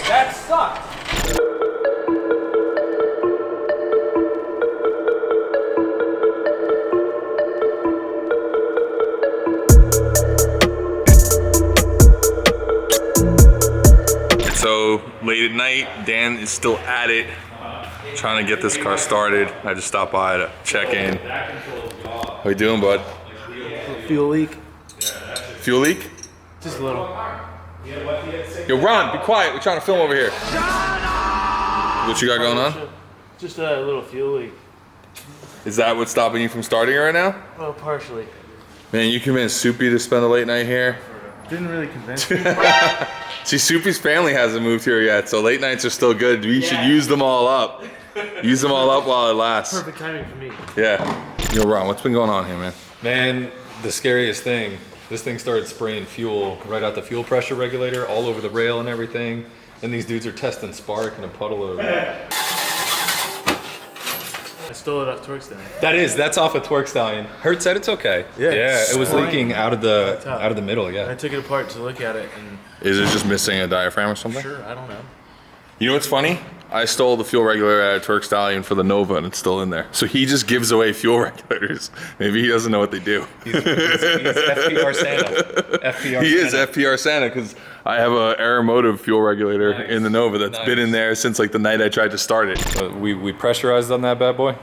That sucked. So late at night, Dan is still at it, trying to get this car started. I just stopped by to check in. How you doing, bud? Fuel leak. Fuel leak? Just a little. Yo, Ron, be quiet. We're trying to film over here. What you got going on? Just a little fuel leak. Is that what's stopping you from starting it right now? Well, partially. Man, you convinced Suppy to spend a late night here. Didn't really convince me. See, Suppy's family hasn't moved here yet, so late nights are still good. We should use them all up. Use them all up while it lasts. Perfect timing for me. Yeah. Yo, Ron, what's been going on here, man? Man, the scariest thing, this thing started spraying fuel right out the fuel pressure regulator all over the rail and everything. And these dudes are testing spark in a puddle of... I stole it off Torque Stallion. That's off a Torque Stallion. Hurt said it's okay. Yeah, it was leaking out of the middle, I yeah. took it apart to look at it and... Is it just missing a diaphragm or something? Sure, I don't know. You know what's funny? I stole the fuel regulator out of Torque Stallion for the Nova and it's still in there. So he just gives away fuel regulators. Maybe he doesn't know what they do. He's FPR Santa. He is FPR Santa because I have a Aeromotive fuel regulator in the Nova that's been in there since like the night I tried to start it. We pressurized on that bad boy?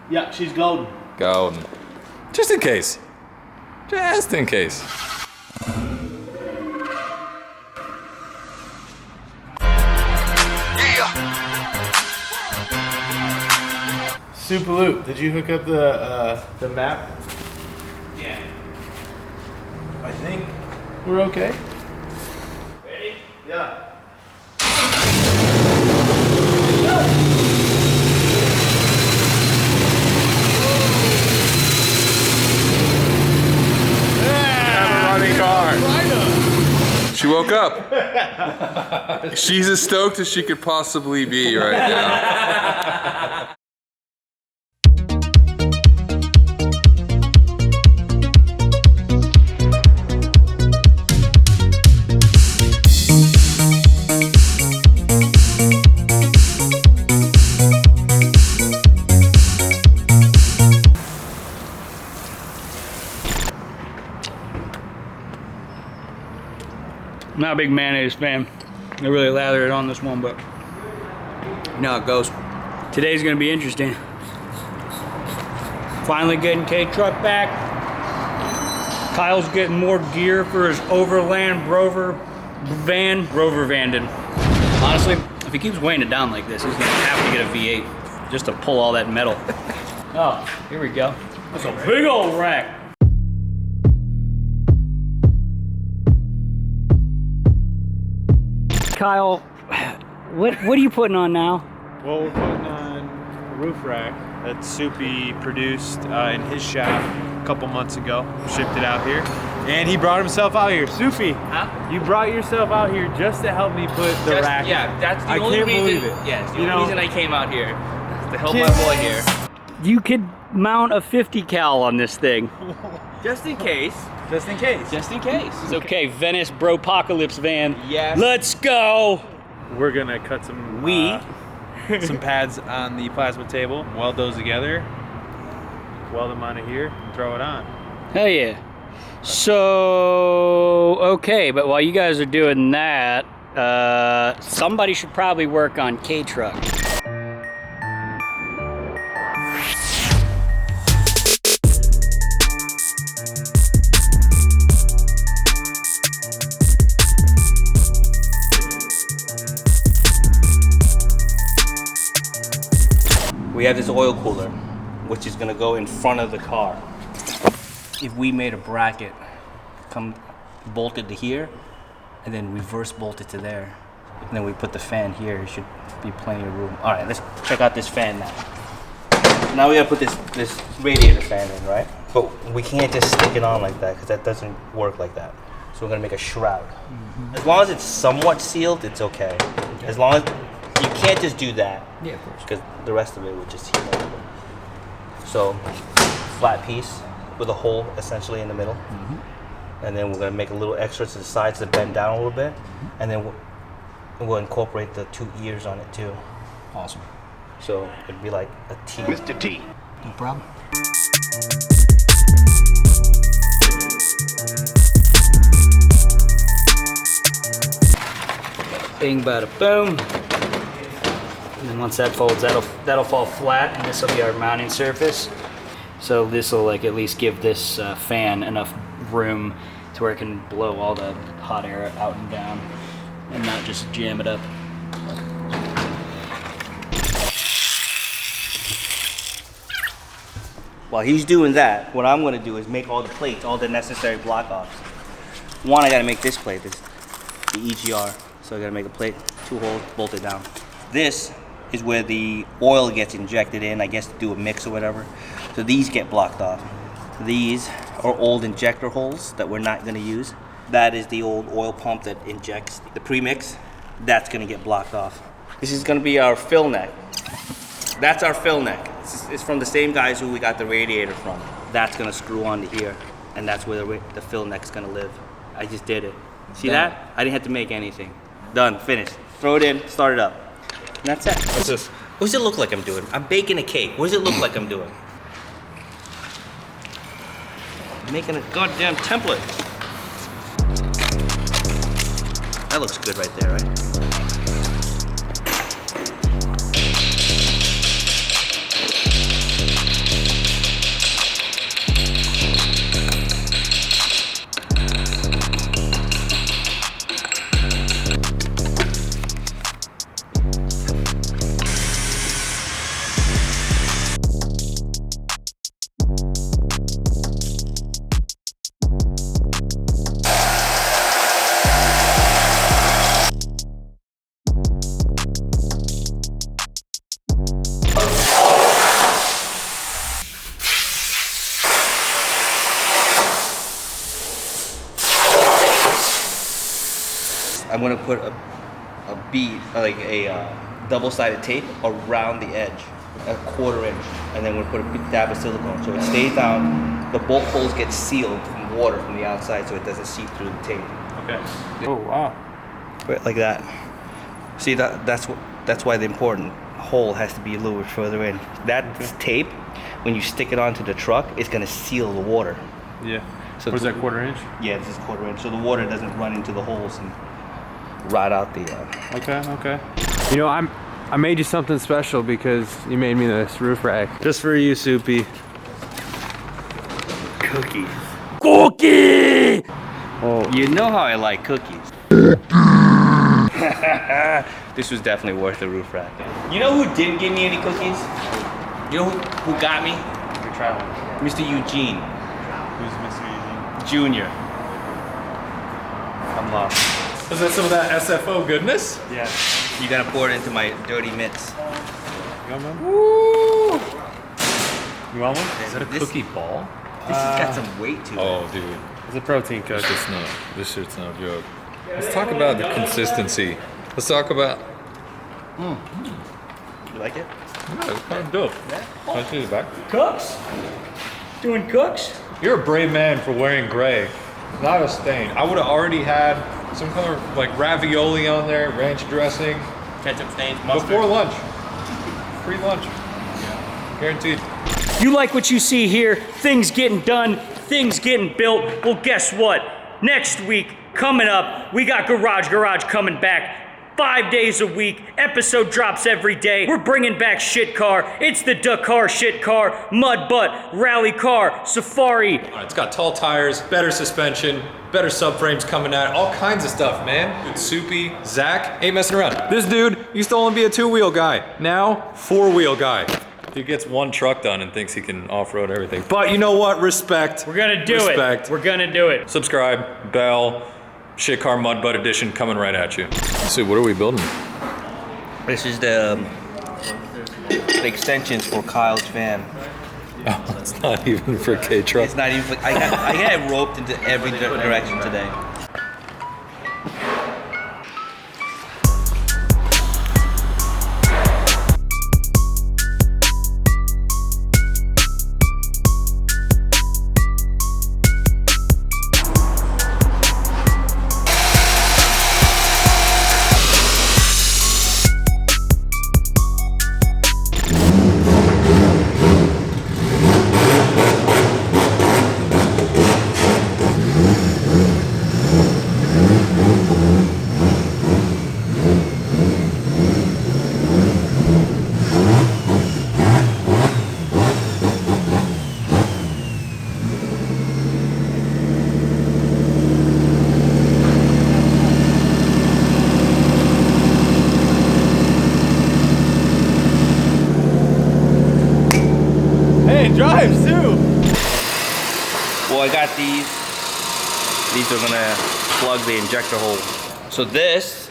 Yeah, she's golden. Golden. Just in case. Just in case. Super Loop, did you hook up the map? Yeah. I think we're okay. Ready? Yeah. She woke up. She's as stoked as she could possibly be right now. I'm not a big mayonnaise fan. I really lather it on this one, but you know how it goes. Today's gonna be interesting. Finally getting Kei Truck back. Kyle's getting more gear for his overland Broveroverlandover. Honestly, if he keeps weighing it down like this, he's gonna have to get a V8 just to pull all that metal. Oh, here we go. That's a big old rack. Kyle, what are you putting on now? Well, we're putting on a roof rack that Suppy produced in his shop a couple months ago. Shipped it out here. And he brought himself out here. Suppy, you brought yourself out here just to help me put the rack. Yeah, that's the only reason. Yes, the only reason I came out here. To help my boy here. You could mount a 50 cal on this thing. Just in case. Just in case. Just in case. It's okay, Venice Bropocalypse van. Yes. Let's go! We're gonna cut some some pads on the plasma table, weld those together, weld them onto here, and throw it on. Hell yeah. So, okay, but while you guys are doing that, somebody should probably work on Kei Truck. We have this oil cooler, which is gonna go in front of the car. If we made a bracket, come bolted to here, and then reverse bolted to there, and then we put the fan here, it should be plenty of room. All right, let's check out this fan now. Now we gotta put this radiator fan in, right? But we can't just stick it on like that, because that doesn't work like that. So we're gonna make a shroud. As long as it's somewhat sealed, it's okay. As long as you can't just do that. Yeah, of course. Because the rest of it would just heat up. So, flat piece with a hole essentially in the middle. and then we're gonna make a little extra to the sides to bend down a little bit, and then we'll incorporate the 2 ears on it too. Awesome. So it'd be like a T. Mr. T. No problem. Bing, bada, boom. And then once that folds, that'll fall flat, and this will be our mounting surface. So this will like at least give this fan enough room to where it can blow all the hot air out and down, and not just jam it up. While he's doing that, what I'm gonna do is make all the plates, all the necessary block offs. One, I gotta make this plate, the EGR. So I gotta make a plate, 2 holes, bolt it down. This is where the oil gets injected in, I guess to do a mix or whatever. So these get blocked off. These are old injector holes that we're not gonna use. That is the old oil pump that injects the premix. That's gonna get blocked off. This is gonna be our fill neck. That's our fill neck. It's from the same guys who we got the radiator from. That's gonna screw onto here, and that's where the fill neck's gonna live. I just did it. See that? I didn't have to make anything. Done, finished. Throw it in, start it up. And that's it. What's this? What does it look like I'm doing? I'm baking a cake. What does it look like I'm doing? I'm making a goddamn template. That looks good right there, right? I'm gonna put a bead, like a double-sided tape around the edge, a 1/4 inch, and then we're gonna put a big dab of silicone so it stays down. The bolt holes get sealed from water from the outside so it doesn't seep through the tape. Okay. Oh wow. Right, like that. See that's why the important hole has to be a little bit further in. That tape, when you stick it onto the truck, it's gonna seal the water. Yeah. So Was that 1/4 inch? Yeah, this is 1/4 inch, so the water doesn't run into the holes and rot out the. Okay. You know, I made you something special because you made me this roof rack. Just for you, Suppy. Cookies. Cookie! Oh. You know how I like cookies. This was definitely worth the roof rack. You know who didn't give me any cookies? You know who got me? You're traveling. Mr. Eugene Who's Mr. Eugene? Jr. I'm lost. Is that some of that SFO goodness? Yeah. You gotta pour it into my dirty mitts. You want one? Woo! You want one? Is that a This- cookie ball? This has got some weight to it. Oh, dude. It's a protein cook. This shit's no joke. Let's talk about the consistency. Let's talk about. You like it? Yeah, it's kind of dope. Can I see the back? Cooks? Doing cooks? You're a brave man for wearing gray. Not a stain. I would have already had some kind of like ravioli on there, ranch dressing. Ketchup stains, mustard. Before lunch. Free lunch. Guaranteed. You like what you see here? Things getting done, things getting built. Well, guess what? Next week, coming up, we got Garage coming back 5 days a week. Episode drops every day. We're bringing back Shit Car. It's the Dakar Shit Car, Mud Butt, Rally Car, Safari. It's got tall tires, better suspension, better subframes coming out, all kinds of stuff, man. Dude, Suppy, Zach, ain't messing around. This dude used to only be a 2-wheel guy. Now, 4-wheel guy. He gets one truck done and thinks he can off-road everything. But you know what? Respect. We're gonna do Respect. it. We're gonna do it. Subscribe, bell, Shit Car Mud Butt Edition coming right at you. So what are we building? This is the extensions for Kyle's van. Oh, it's not even for Kei Truck. It's not even. I got it roped into every direction today. These are gonna plug the injector hole. So this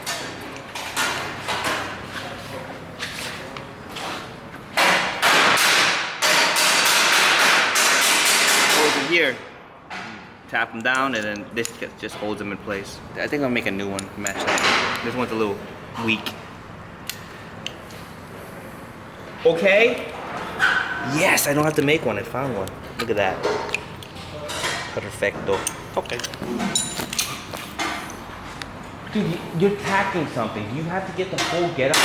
goes in here. Tap them down, and then this just holds them in place. I think I'll make a new one to match that. This one's a little weak. Okay. Yes, I don't have to make one. I found one. Look at that. Perfecto. Okay. Dude, you're tacking something. You have to get the whole getup.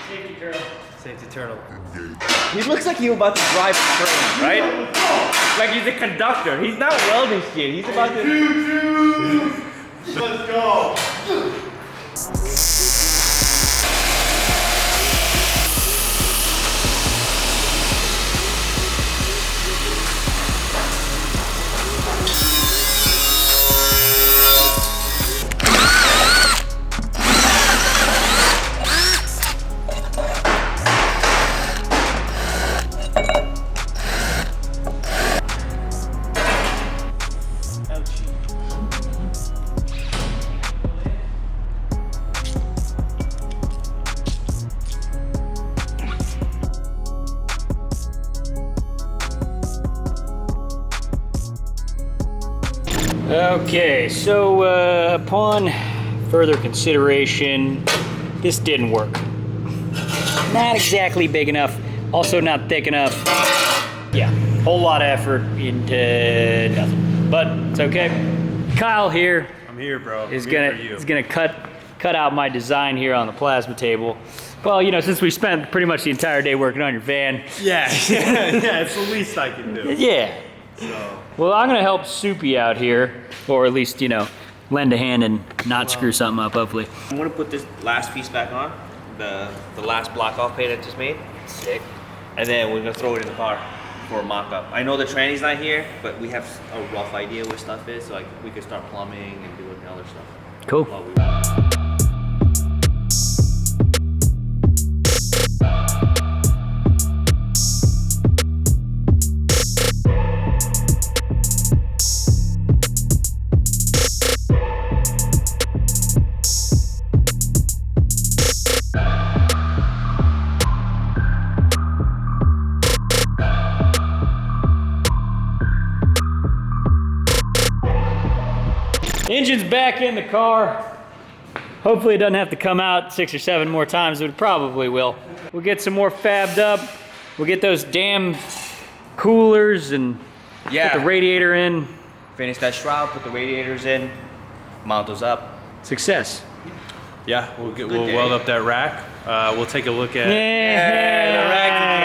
Safety turtle. Safety turtle. He looks like he's about to drive a train, right? Like he's a conductor. He's not welding shit. He's about to. Let's go. Okay, so upon further consideration, this didn't work. Not exactly big enough, also not thick enough. Yeah, whole lot of effort into nothing, but it's okay. Kyle here I'm here, bro. is gonna cut out my design here on the plasma table. Well, you know, since we spent pretty much the entire day working on your van. Yeah, yeah, it's the least I can do. Yeah. So. Well, I'm gonna help Suppy out here, or at least, you know, lend a hand and not screw something up, hopefully. I'm gonna put this last piece back on, the last block off paint I just made. Sick. And then we're gonna throw it in the car for a mock-up. I know the tranny's not here, but we have a rough idea where stuff is, so like we could start plumbing and doing other stuff. Cool. while we- Engine's back in the car. Hopefully it doesn't have to come out 6 or 7 more times, but it probably will. We'll get some more fabbed up. We'll get those damn coolers and put the radiator in. Finish that shroud, put the radiators in, mount those up. Success. Yeah, we'll weld up that rack. We'll take a look at. Yeah, the rack